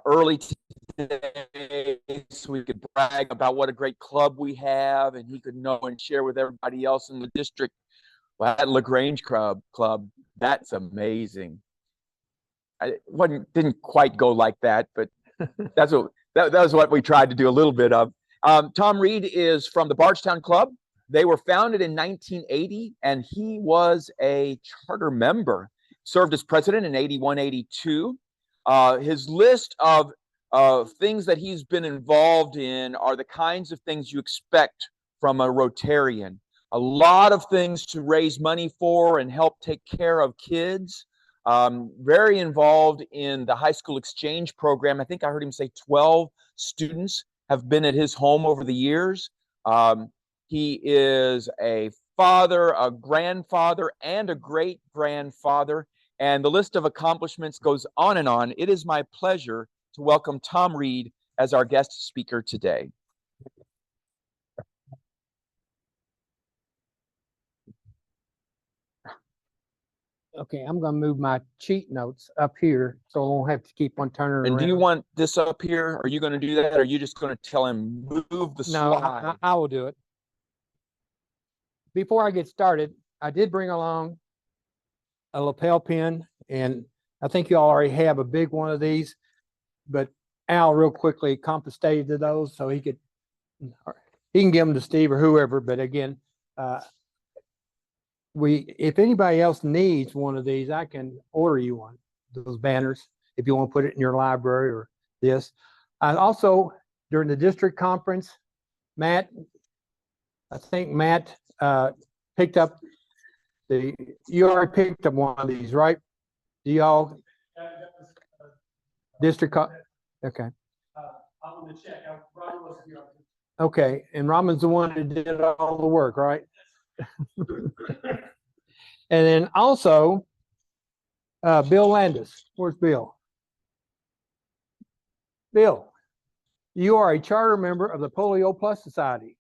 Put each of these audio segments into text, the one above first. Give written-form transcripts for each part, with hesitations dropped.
early today so we could brag about what a great club we have, and he could know and share with everybody else in the district. Well, that LaGrange club, that's amazing. Didn't quite go like that, but that was what we tried to do a little bit of. Tom Reed is from the Bardstown Club. They were founded in 1980, and he was a charter member. Served as president in 81, 82. His list of things that he's been involved in are the kinds of things you expect from a Rotarian. A lot of things to raise money for and help take care of kids. Very involved in the high school exchange program. I think I heard him say 12 students have been at his home over the years. He is a father, a grandfather, and a great-grandfather, and the list of accomplishments goes on and on. It is my pleasure to welcome Tom Reed as our guest speaker today. Okay, I'm going to move my cheat notes up here so I won't have to keep on turning around. And do you want this up here? Are you going to do that? Or are you just going to tell him move the slide? No, I will do it. Before I get started, I did bring along a lapel pin, and I think you all already have a big one of these, but Al real quickly confiscated those so he can give them to Steve or whoever. But again, if anybody else needs one of these, I can order you one, those banners, if you want to put it in your library or this. Also, during the district conference, I think Matt picked up you already picked up one of these, right? Do y'all? District, okay. I'm going to check. Robin was here. Okay, and Robin's the one who did all the work, right? And then also, Bill Landis. Where's Bill? Bill, you are a charter member of the Polio Plus Society.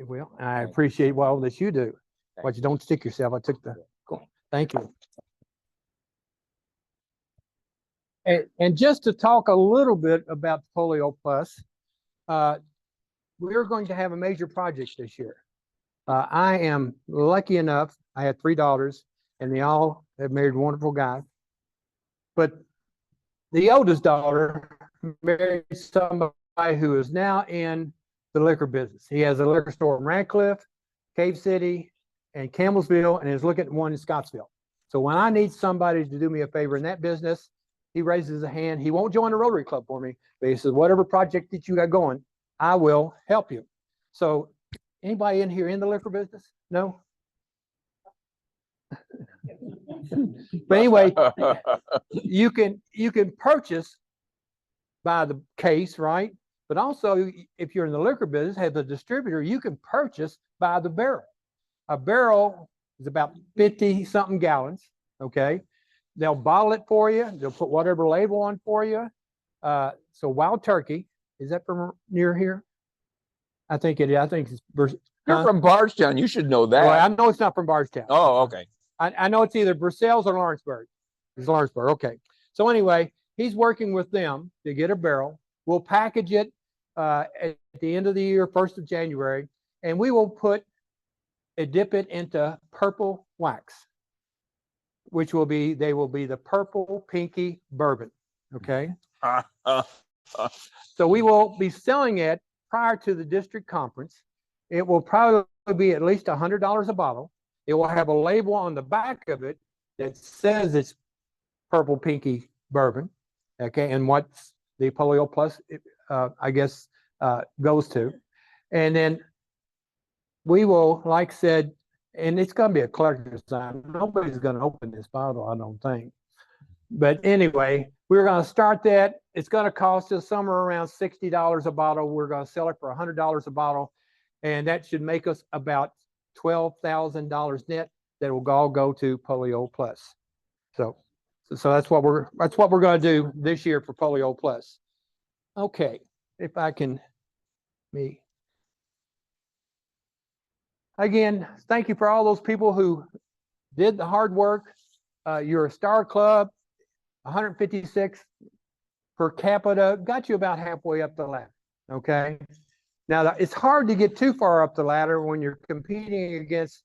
Well, I appreciate all that you do, but you don't stick yourself. I took the. Cool. Thank you. And just to talk a little bit about Polio Plus, we're going to have a major project this year. I am lucky enough, I have 3 daughters, and they all have married wonderful guys. But the oldest daughter married somebody who is now in the liquor business. He has a liquor store in Radcliffe, Cave City, and Campbellsville, and is looking at one in Scottsville. So when I need somebody to do me a favor in that business, he raises a hand. He won't join the Rotary Club for me, but he says, whatever project that you got going, I will help you. So anybody in here in the liquor business? No? But anyway, you can purchase by the case, right? But also, if you're in the liquor business, have a distributor, you can purchase by the barrel. A barrel is about 50-something gallons, okay? They'll bottle it for you. They'll put whatever label on for you. So Wild Turkey, is that from near here? I think it is. I think it's. You're from Bardstown. You should know that. Well, I know it's not from Bardstown. Oh, okay. I know it's either Brussels or Lawrenceburg. It's Lawrenceburg. Okay. So anyway, he's working with them to get a barrel. We'll package it at the end of the year, 1st of January, and we will dip it into purple wax, which will be the purple pinky bourbon. Okay. So we will be selling it prior to the district conference. It will probably be at least $100 a bottle. It will have a label on the back of it that says it's purple pinky bourbon. Okay, and what the Polio Plus, I guess, goes to. And then we will, like I said, and it's going to be a collector's item. Nobody's going to open this bottle, I don't think. But anyway, we're going to start that. It's going to cost us somewhere around $60 a bottle. We're going to sell it for $100 a bottle, and that should make us about $12,000 net that will all go to Polio Plus. So that's what we're going to do this year for Polio Plus. Okay, if I can, again, thank you for all those people who did the hard work. You're a star club. 156 per capita, got you about halfway up the ladder. Okay. Now it's hard to get too far up the ladder when you're competing against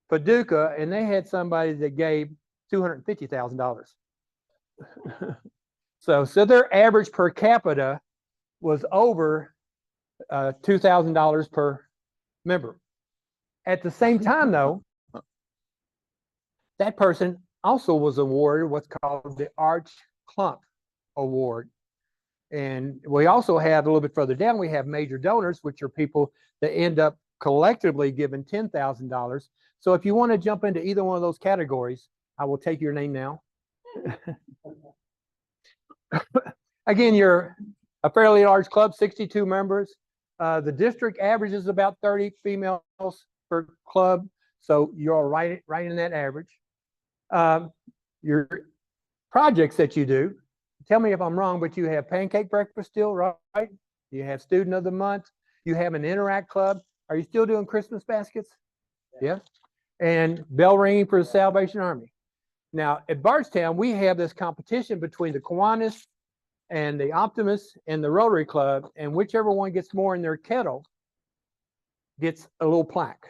Paducah, and they had somebody that gave $250,000. So their average per capita was over $2,000 per member. At the same time, though, that person also was awarded what's called the Arch Clump Award. And we also have a little bit further down, we have major donors, which are people that end up collectively giving $10,000. So if you want to jump into either one of those categories, I will take your name now. Again, you're a fairly large club, 62 members. The district average is about 30 females per club. So you're right in that average. Your projects that you do, tell me if I'm wrong, but you have pancake breakfast still, right? You have student of the month. You have an interact club. Are you still doing Christmas baskets? Yeah. And bell ringing for the Salvation Army. Now at Bardstown, we have this competition between the Kiwanis and the Optimists and the Rotary Club, and whichever one gets more in their kettle gets a little plaque.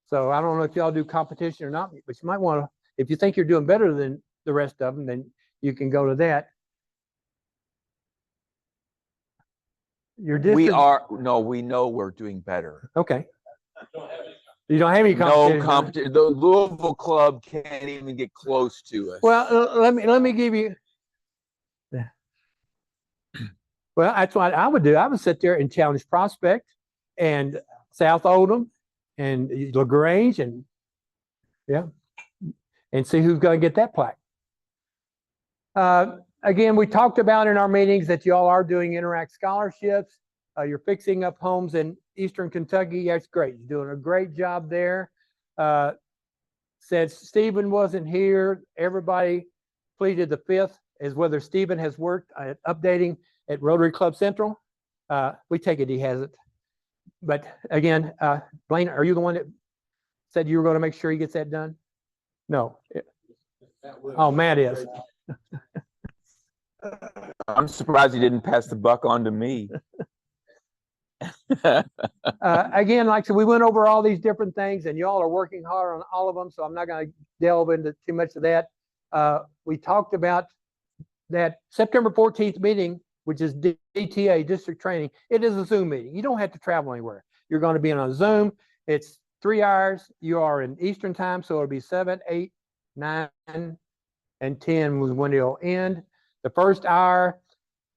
So I don't know if y'all do competition or not, but you might want to, if you think you're doing better than the rest of them, then you can go to that. Your district, we know we're doing better. okay. You don't have any competition. No competition. The Louisville club can't even get close to us. Well, let me give you. Well, that's what I would do. I would sit there and challenge Prospect and South Oldham and LaGrange and see who's going to get that plaque. Again, we talked about in our meetings that y'all are doing Interact scholarships. You're fixing up homes in Eastern Kentucky. That's great. You're doing a great job there. Since Stephen wasn't here, everybody pleaded the fifth as whether Stephen has worked at updating at Rotary Club Central. We take it he hasn't. But again, Blaine, are you the one that said you were going to make sure he gets that done? No. Oh, Matt is. I'm surprised he didn't pass the buck on to me. Again, like I said, we went over all these different things, and y'all are working hard on all of them, so I'm not going to delve into too much of that. We talked about that September 14th meeting, which is DTA, district training. It is a Zoom meeting. You don't have to travel anywhere. You're going to be on a Zoom. It's 3 hours. You are in Eastern time, so it'll be 7, 8, 9, and 10 was when it'll end. The first hour,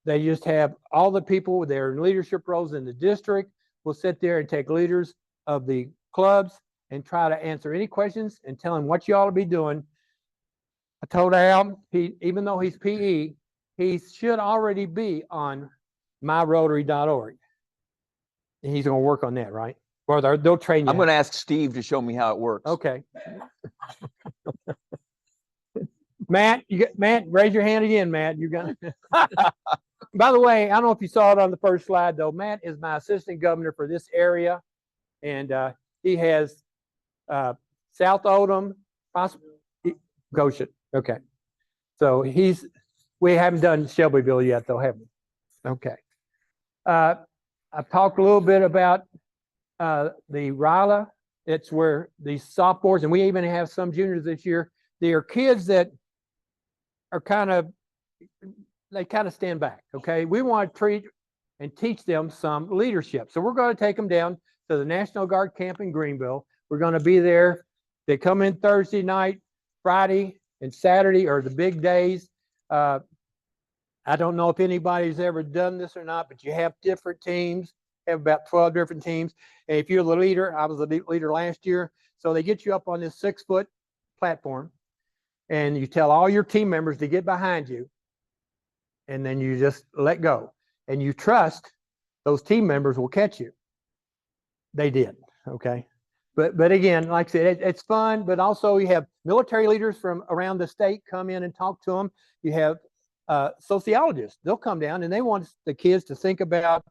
they just have all the people with their leadership roles in the district will sit there and take leaders of the clubs and try to answer any questions and tell them what you ought to be doing. I told Al, even though he's PE, he should already be on myrotary.org. And he's going to work on that, right? Or they'll train you. I'm going to ask Steve to show me how it works. Okay. Matt, Matt, raise your hand again, Matt. You're gonna. By the way, I don't know if you saw it on the first slide, though. Matt is my assistant governor for this area, and he has South Oldham, Goshen. Okay, so we haven't done Shelbyville yet, though, have we? Okay. I've talked a little bit about the RILA. It's where the sophomores, and we even have some juniors this year. They are kids that are kind of stand back. Okay, we want to treat and teach them some leadership. So we're going to take them down to the National Guard camp in Greenville. We're going to be there. They come in Thursday night, Friday, and Saturday are the big days. I don't know if anybody's ever done this or not, but you have different teams. Have about 12 different teams. And if you're the leader, I was the leader last year. So they get you up on this 6-foot platform, and you tell all your team members to get behind you, and then you just let go, and you trust those team members will catch you. They did. Okay. But again, like I said, it's fun, but also you have military leaders from around the state come in and talk to them. You have sociologists. They'll come down and they want the kids to think about,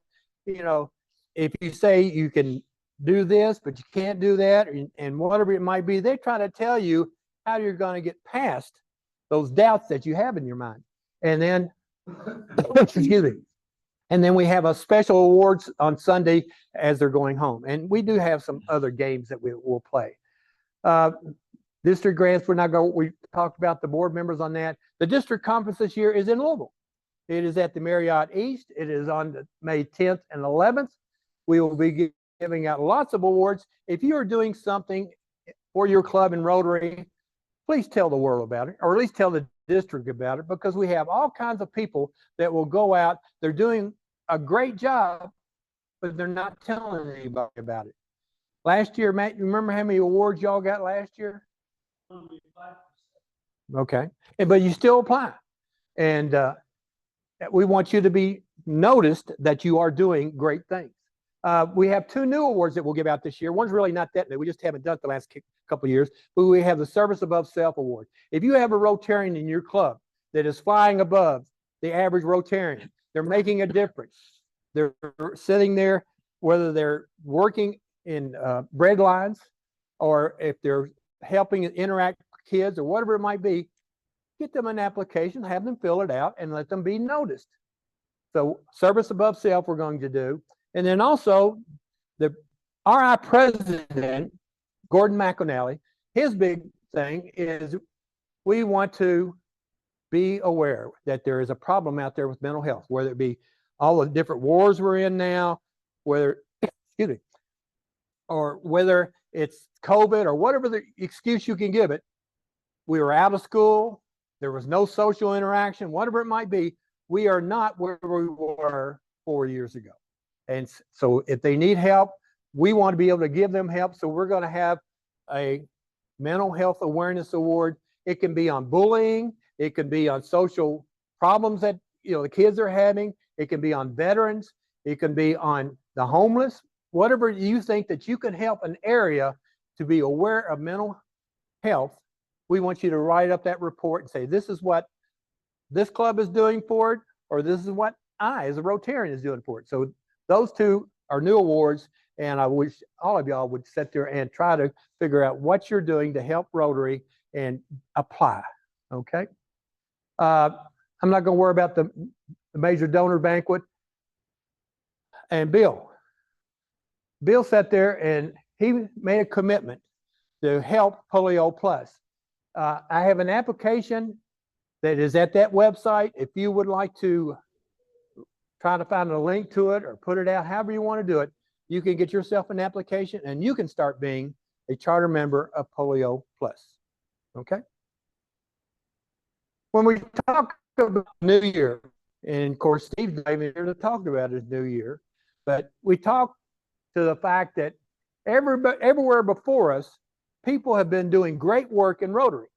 if you say you can do this, but you can't do that, and whatever it might be, they try to tell you how you're going to get past those doubts that you have in your mind. And then, excuse me. And then we have a special awards on Sunday as they're going home. And we do have some other games that we will play. District grants, we talked about the board members on that. The district conference this year is in Louisville. It is at the Marriott East. It is on May 10th and 11th. We will be giving out lots of awards. If you are doing something for your club and Rotary, please tell the world about it, or at least tell the district about it, because we have all kinds of people that will go out. They're doing a great job, but they're not telling anybody about it. Last year, Matt, you remember how many awards y'all got last year? Okay, but you still apply. And we want you to be noticed that you are doing great things. We have 2 new awards that we'll give out this year. One's really not that new. We just haven't done it the last couple of years. But we have the Service Above Self Award. If you have a Rotarian in your club that is flying above the average Rotarian, they're making a difference. They're sitting there, whether they're working in bread lines or if they're helping interact with kids or whatever it might be, get them an application, have them fill it out, and let them be noticed. So Service Above Self we're going to do. And then also the RI president, Gordon McAnally, his big thing is we want to be aware that there is a problem out there with mental health, whether it be all the different wars we're in now, whether, excuse me, or whether it's COVID or whatever the excuse you can give it. We were out of school. There was no social interaction, whatever it might be. We are not where we were 4 years ago. And so if they need help, we want to be able to give them help. So we're going to have a mental health awareness award. It can be on bullying. It can be on social problems that the kids are having. It can be on veterans. It can be on the homeless. Whatever you think that you can help an area to be aware of mental health, we want you to write up that report and say, this is what this club is doing for it, or this is what I, as a Rotarian, is doing for it. So those 2 are new awards, and I wish all of y'all would sit there and try to figure out what you're doing to help Rotary and apply, okay? I'm not going to worry about the major donor banquet. And Bill sat there and he made a commitment to help Polio Plus. I have an application that is at that website. If you would like to try to find a link to it or put it out, however you want to do it, you can get yourself an application and you can start being a charter member of Polio Plus. Okay? When we talk about New Year, and of course, Steve's not even here to talk about his New Year, but we talk to the fact that everywhere before us, people have been doing great work in Rotary.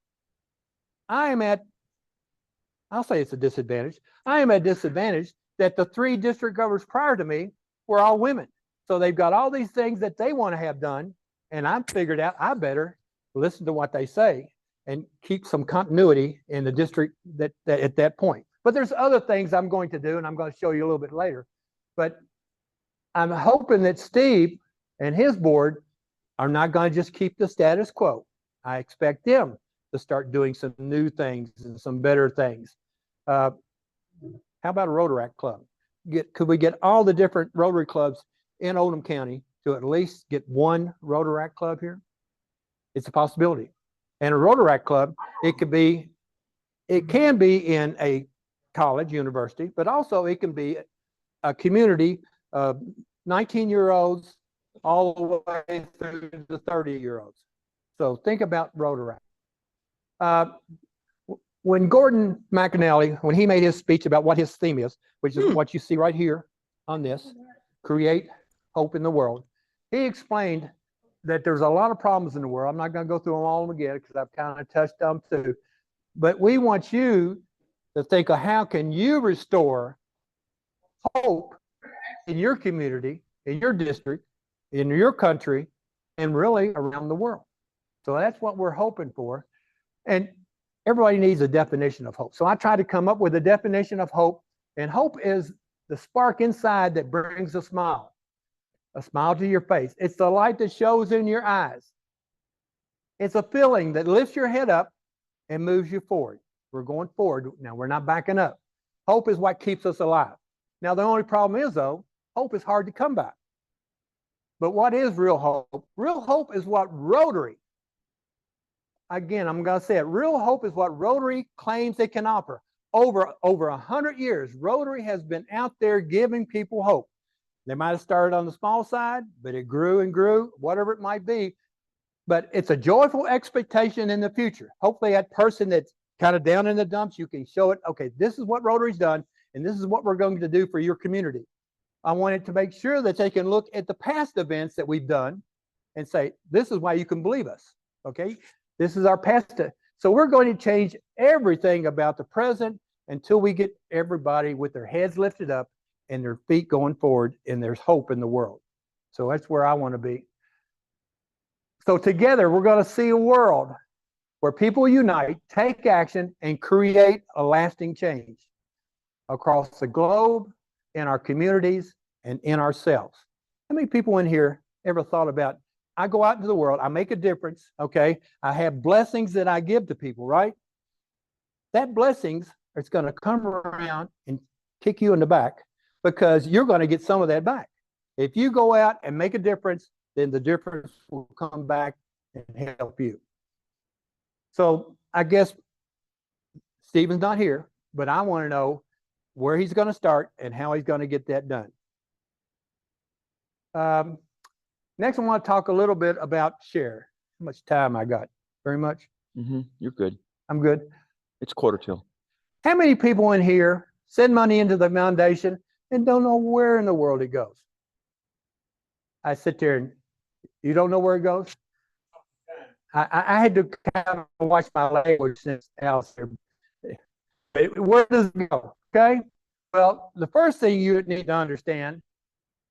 I'll say it's a disadvantage. I am at disadvantage that the 3 district governors prior to me were all women. So they've got all these things that they want to have done, and I've figured out I better listen to what they say and keep some continuity in the district that at that point. But there's other things I'm going to do, and I'm going to show you a little bit later. But I'm hoping that Steve and his board are not going to just keep the status quo. I expect them to start doing some new things and some better things. How about a Rotaract club? Could we get all the different Rotary clubs in Oldham County to at least get one Rotaract club here? It's a possibility. And a Rotaract club, it can be in a college, university, but also it can be a community of 19-year-olds all the way through the 30-year-olds. So think about Rotaract. When Gordon McAnally, when he made his speech about what his theme is, which is what you see right here on this, create hope in the world, he explained that there's a lot of problems in the world. I'm not going to go through them all again because I've kind of touched on them too. But we want you to think of how can you restore hope in your community, in your district, in your country, and really around the world. So that's what we're hoping for. And everybody needs a definition of hope. So I try to come up with a definition of hope. And hope is the spark inside that brings a smile to your face. It's the light that shows in your eyes. It's a feeling that lifts your head up and moves you forward. We're going forward. Now, we're not backing up. Hope is what keeps us alive. Now, the only problem is, though, hope is hard to come by. But what is real hope? Real hope is what Rotary, again, I'm going to say it, real hope is what Rotary claims they can offer. Over 100 years, Rotary has been out there giving people hope. They might have started on the small side, but it grew and grew, whatever it might be. But it's a joyful expectation in the future. Hopefully that person that's kind of down in the dumps, you can show it, okay, this is what Rotary's done, and this is what we're going to do for your community. I wanted to make sure that they can look at the past events that we've done and say, this is why you can believe us, okay? This is our past. So we're going to change everything about the present until we get everybody with their heads lifted up and their feet going forward, and there's hope in the world. So that's where I want to be. So together, we're going to see a world where people unite, take action, and create a lasting change across the globe, in our communities, and in ourselves. How many people in here ever thought about, I go out into the world, I make a difference, okay? I have blessings that I give to people, right? That blessings is going to come around and kick you in the back, because you're going to get some of that back. If you go out and make a difference, then the difference will come back and help you. So I guess Stephen's not here, but I want to know where he's going to start and how he's going to get that done. Next, I want to talk a little bit about share. How much time I got? Very much? You're good. I'm good. It's 1:45. How many people in here send money into the foundation and don't know where in the world it goes? I sit there and you don't know where it goes? I had to kind of watch my language since Alice here. Where does it go? Okay. Well, the first thing you need to understand,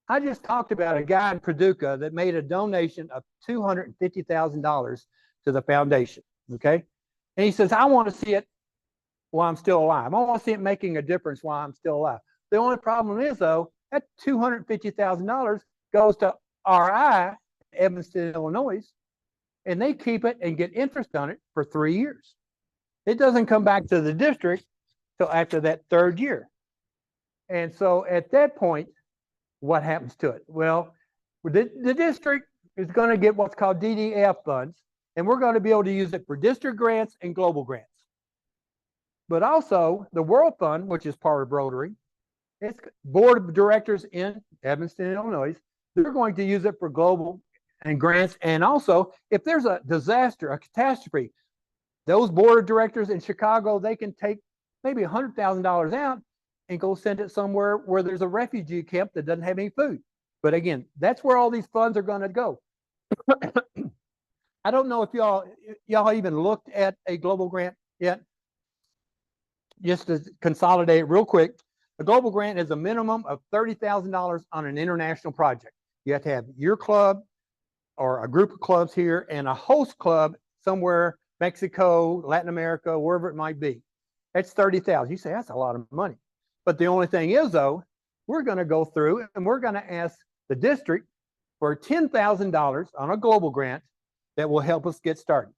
I just talked about a guy in Paducah that made a donation of $250,000 to the foundation. Okay. And he says, I want to see it while I'm still alive. I want to see it making a difference while I'm still alive. The only problem is, though, that $250,000 goes to RI, Evanston, Illinois, and they keep it and get interest on it for 3 years. It doesn't come back to the district till after that 3rd year. And so at that point, what happens to it? Well, the district is going to get what's called DDF funds, and we're going to be able to use it for district grants and global grants. But also the World Fund, which is part of Rotary, its board of directors in Evanston, Illinois, they're going to use it for global and grants. And also, if there's a disaster, a catastrophe, those board of directors in Chicago, they can take maybe $100,000 out and go send it somewhere where there's a refugee camp that doesn't have any food. But again, that's where all these funds are going to go. I don't know if y'all even looked at a global grant yet. Just to consolidate real quick, a global grant is a minimum of $30,000 on an international project. You have to have your club or a group of clubs here and a host club somewhere, Mexico, Latin America, wherever it might be. That's $30,000. You say that's a lot of money. But the only thing is, though, we're going to go through and we're going to ask the district for $10,000 on a global grant that will help us get started.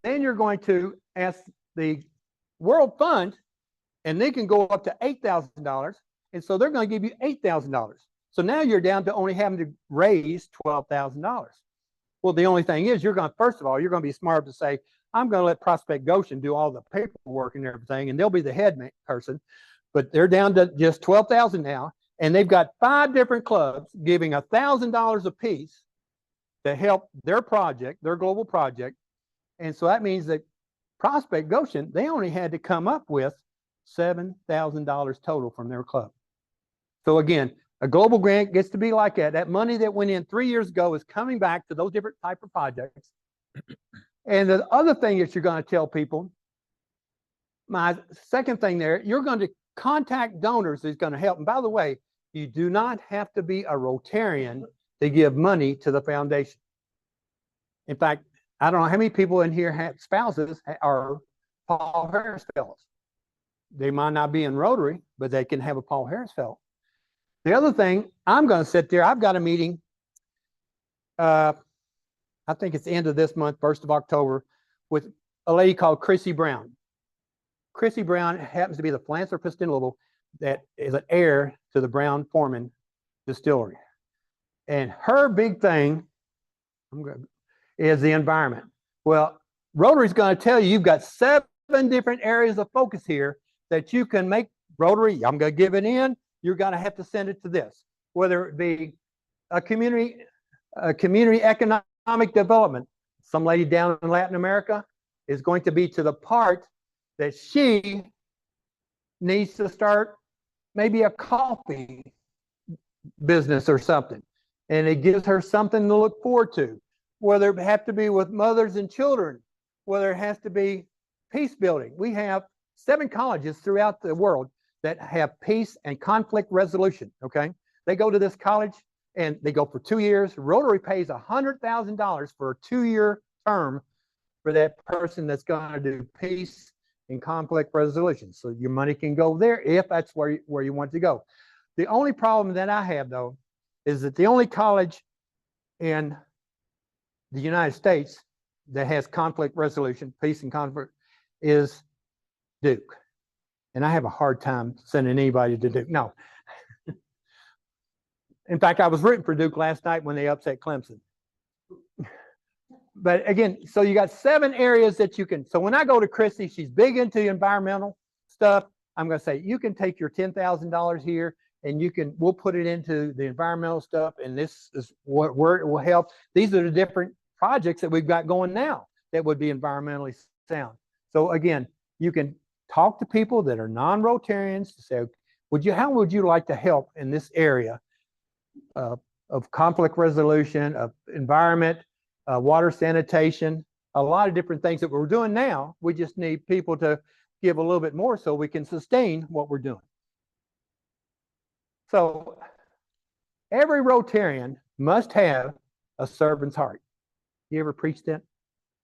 Then you're going to ask the World Fund, and they can go up to $8,000, and so they're going to give you $8,000. So now you're down to only having to raise $12,000. Well, the only thing is, first of all, you're going to be smart to say, I'm going to let Prospect Goshen do all the paperwork and everything, and they'll be the head person. But they're down to just $12,000 now, and they've got 5 different clubs giving $1,000 a piece to help their project, their global project. And so that means that Prospect Goshen, they only had to come up with $7,000 total from their club. So again, a global grant gets to be like that. That money that went in 3 years ago is coming back to those different type of projects. And the other thing that you're going to tell people, my second thing there, you're going to contact donors that's going to help. And by the way, you do not have to be a Rotarian to give money to the foundation. In fact, I don't know how many people in here have spouses are Paul Harris fellows. They might not be in Rotary, but they can have a Paul Harris fellow. The other thing, I'm going to sit there. I've got a meeting. I think it's the end of this month, 1st of October, with a lady called Chrissy Brown. Chrissy Brown happens to be the philanthropist in Louisville that is an heir to the Brown-Forman distillery. And her big thing is the environment. Well, Rotary's going to tell you you've got 7 different areas of focus here that you can make Rotary. I'm going to give it in. You're going to have to send it to this, whether it be a community economic development. Some lady down in Latin America is going to be to the part that she needs to start maybe a coffee business or something. And it gives her something to look forward to, whether it have to be with mothers and children, whether it has to be peace building. We have 7 colleges throughout the world that have peace and conflict resolution, okay? They go to this college and they go for 2 years. Rotary pays $100,000 for a 2-year term for that person that's going to do peace and conflict resolution. So your money can go there if that's where you want to go. The only problem that I have, though, is that the only college in the United States that has conflict resolution, peace and conflict, is Duke. And I have a hard time sending anybody to Duke. No. In fact, I was rooting for Duke last night when they upset Clemson. But again, so you got 7 areas that you can. So when I go to Christy, she's big into environmental stuff. I'm going to say, you can take your $10,000 here and we'll put it into the environmental stuff. And this is where it will help. These are the different projects that we've got going now that would be environmentally sound. So again, you can talk to people that are non-Rotarians to say, how would you like to help in this area of conflict resolution, of environment, water sanitation, a lot of different things that we're doing now. We just need people to give a little bit more so we can sustain what we're doing. So every Rotarian must have a servant's heart. You ever preach that?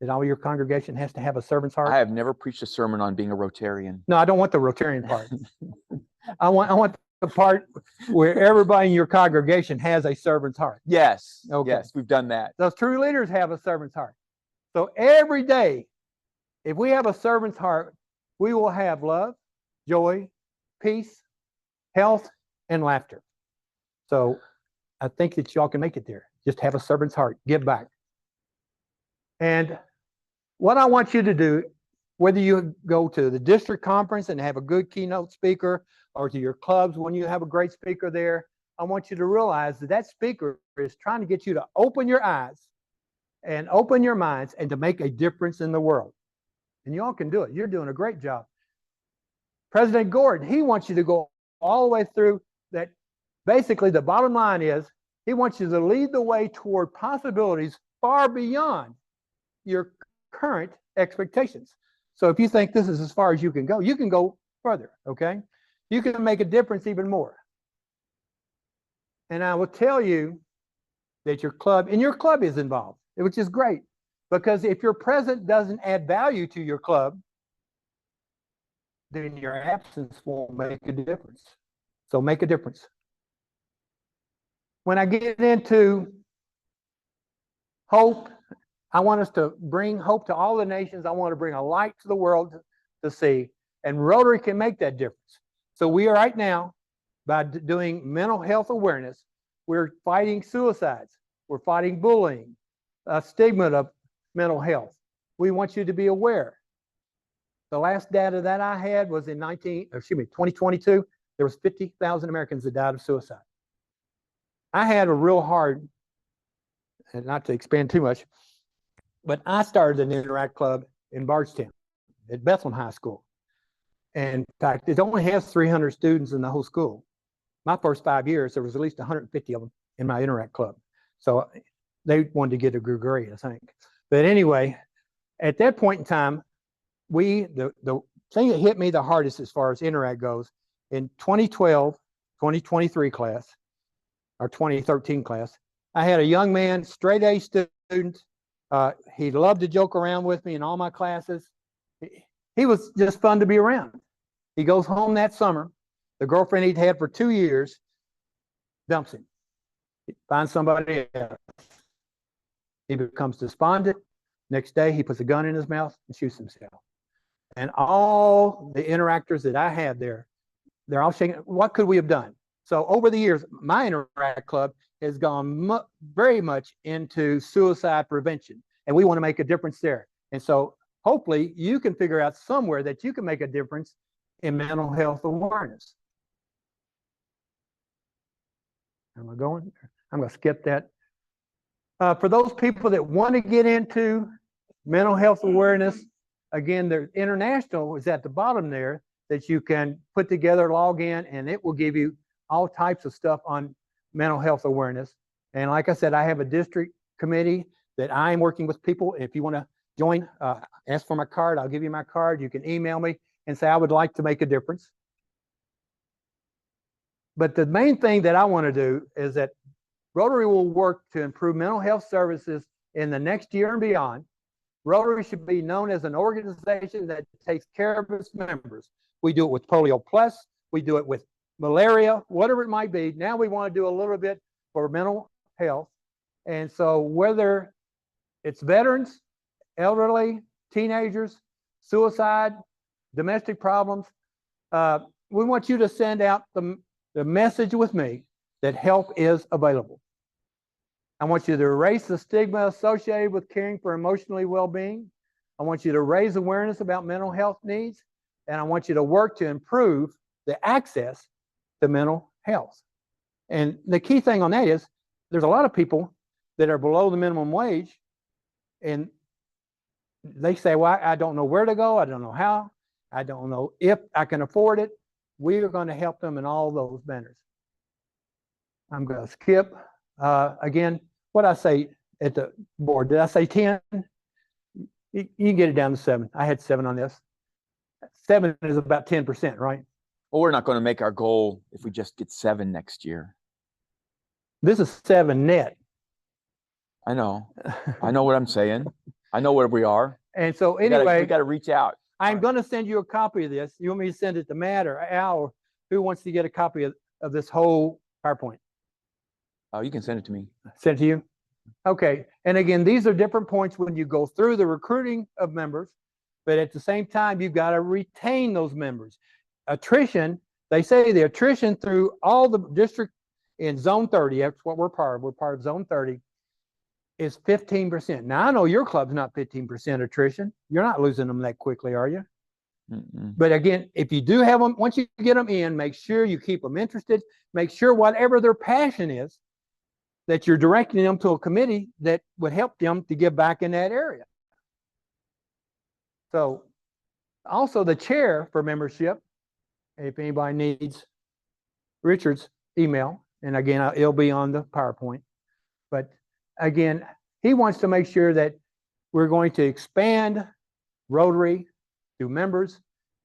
That all your congregation has to have a servant's heart? I have never preached a sermon on being a Rotarian. No, I don't want the Rotarian part. I want the part where everybody in your congregation has a servant's heart. Yes. Okay. Yes, we've done that. Those true leaders have a servant's heart. So every day, if we have a servant's heart, we will have love, joy, peace, health, and laughter. So I think that y'all can make it there. Just have a servant's heart. Give back. And what I want you to do, whether you go to the district conference and have a good keynote speaker, or to your clubs when you have a great speaker there, I want you to realize that that speaker is trying to get you to open your eyes and open your minds and to make a difference in the world. And y'all can do it. You're doing a great job. President Gordon, he wants you to go all the way through that. Basically, the bottom line is he wants you to lead the way toward possibilities far beyond your current expectations. So if you think this is as far as you can go further, okay? You can make a difference even more. And I will tell you that your club is involved, which is great. Because if your presence doesn't add value to your club, then your absence won't make a difference. So make a difference. When I get into hope, I want us to bring hope to all the nations. I want to bring a light to the world to see. And Rotary can make that difference. So we are right now, by doing mental health awareness, we're fighting suicides. We're fighting bullying, stigma of mental health. We want you to be aware. The last data that I had was in 2022, there was 50,000 Americans that died of suicide. I had a real hard, and not to expand too much, but I started an Interact Club in Bardstown at Bethlehem High School. And in fact, it only has 300 students in the whole school. My first 5 years, there was at least 150 of them in my Interact Club. So they wanted to get a good grade, I think. But anyway, at that point in time, the thing that hit me the hardest as far as Interact goes, in 2012, 2023 class, or 2013 class, I had a young man, straight A student. He loved to joke around with me in all my classes. He was just fun to be around. He goes home that summer. The girlfriend he'd had for 2 years dumps him. He finds somebody else. He becomes despondent. Next day, he puts a gun in his mouth and shoots himself. And all the interactors that I had there, they're all shaking. What could we have done? So over the years, my Interact Club has gone very much into suicide prevention, and we want to make a difference there. And so hopefully you can figure out somewhere that you can make a difference in mental health awareness. Am I going? I'm going to skip that. For those people that want to get into mental health awareness, again, the international is at the bottom there that you can put together, log in, and it will give you all types of stuff on mental health awareness. And like I said, I have a district committee that I'm working with people. If you want to join, ask for my card. I'll give you my card. You can email me and say, I would like to make a difference. But the main thing that I want to do is that Rotary will work to improve mental health services in the next year and beyond. Rotary should be known as an organization that takes care of its members. We do it with Polio Plus. We do it with malaria, whatever it might be. Now we want to do a little bit for mental health. And so whether it's veterans, elderly, teenagers, suicide, domestic problems, we want you to send out the message with me that help is available. I want you to erase the stigma associated with caring for emotionally well-being. I want you to raise awareness about mental health needs, and I want you to work to improve the access to mental health. And the key thing on that is there's a lot of people that are below the minimum wage, and they say, well, I don't know where to go. I don't know how. I don't know if I can afford it. We are going to help them in all those manners. I'm going to skip. Again, what I say at the board, did I say 10? You can get it down to 7. I had 7 on this. 7 is about 10%, right? Well, we're not going to make our goal if we just get 7 next year. This is 7 net. I know what I'm saying. I know where we are. And so anyway, we got to reach out. I'm going to send you a copy of this. You want me to send it to Matt or Al? Or who wants to get a copy of this whole PowerPoint? Oh, you can send it to me. Send it to you? Okay. And again, these are different points when you go through the recruiting of members, but at the same time, you've got to retain those members. Attrition, they say the attrition through all the district in Zone 30, that's what we're part of. We're part of Zone 30, is 15%. Now, I know your club's not 15% attrition. You're not losing them that quickly, are you? Mm-mm. But again, if you do have them, once you get them in, make sure you keep them interested. Make sure whatever their passion is, that you're directing them to a committee that would help them to give back in that area. So also the chair for membership, if anybody needs Richard's email, and again, it'll be on the PowerPoint. But again, he wants to make sure that we're going to expand Rotary to members,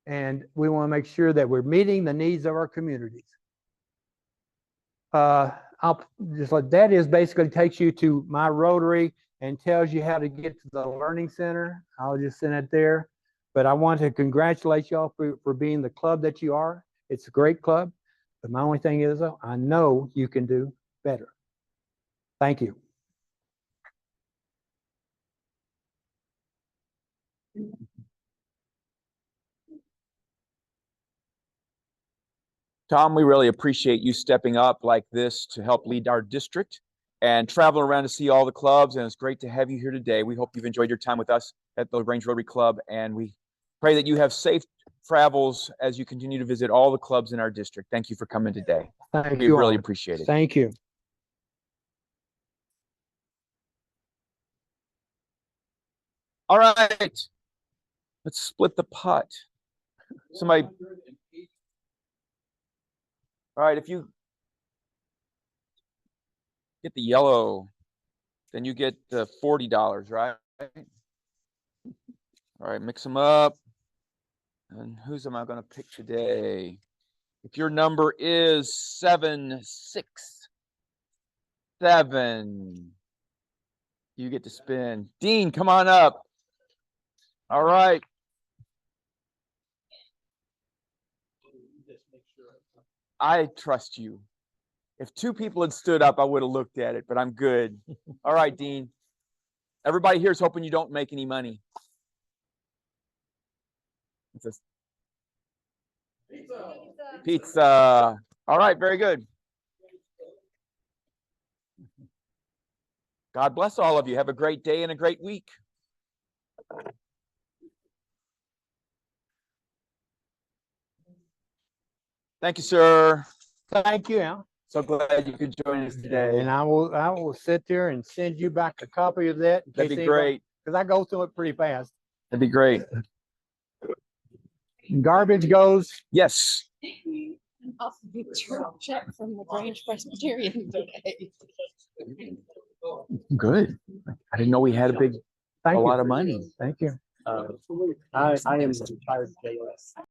and we want to make sure that we're meeting the needs of our communities. I'll just like that is basically takes you to my Rotary and tells you how to get to the Learning Center. I'll just send it there. But I want to congratulate y'all for being the club that you are. It's a great club. But my only thing is, though, I know you can do better. Thank you. Tom, we really appreciate you stepping up like this to help lead our district and traveling around to see all the clubs. And it's great to have you here today. We hope you've enjoyed your time with us at the Grange Rotary Club. And we pray that you have safe travels as you continue to visit all the clubs in our district. Thank you for coming today. Thank We you. really appreciate it. Thank you. All right. Let's split the pot. Somebody. All right, if you get the yellow, then you get the $40, right? All right, mix them up. And whose am I going to pick today? If your number is 767, you get to spin. Dean, come on up. All right. I trust you. If 2 people had stood up, I would have looked at it, but I'm good. All right, Dean. Everybody here is hoping you don't make any money. It's a pizza. All right, very good. God bless all of you. Have a great day and a great week. Thank you, sir. Thank you, Al. So glad you could join us today. And I will sit there and send you back a copy of that. That'd be great. Because I go through it pretty fast. That'd be great. Garbage goes. Yes. And also get your check from the Grange Presbyterian today. Good. I didn't know we had a Thank you. lot of money. Thank you. I am retired JS.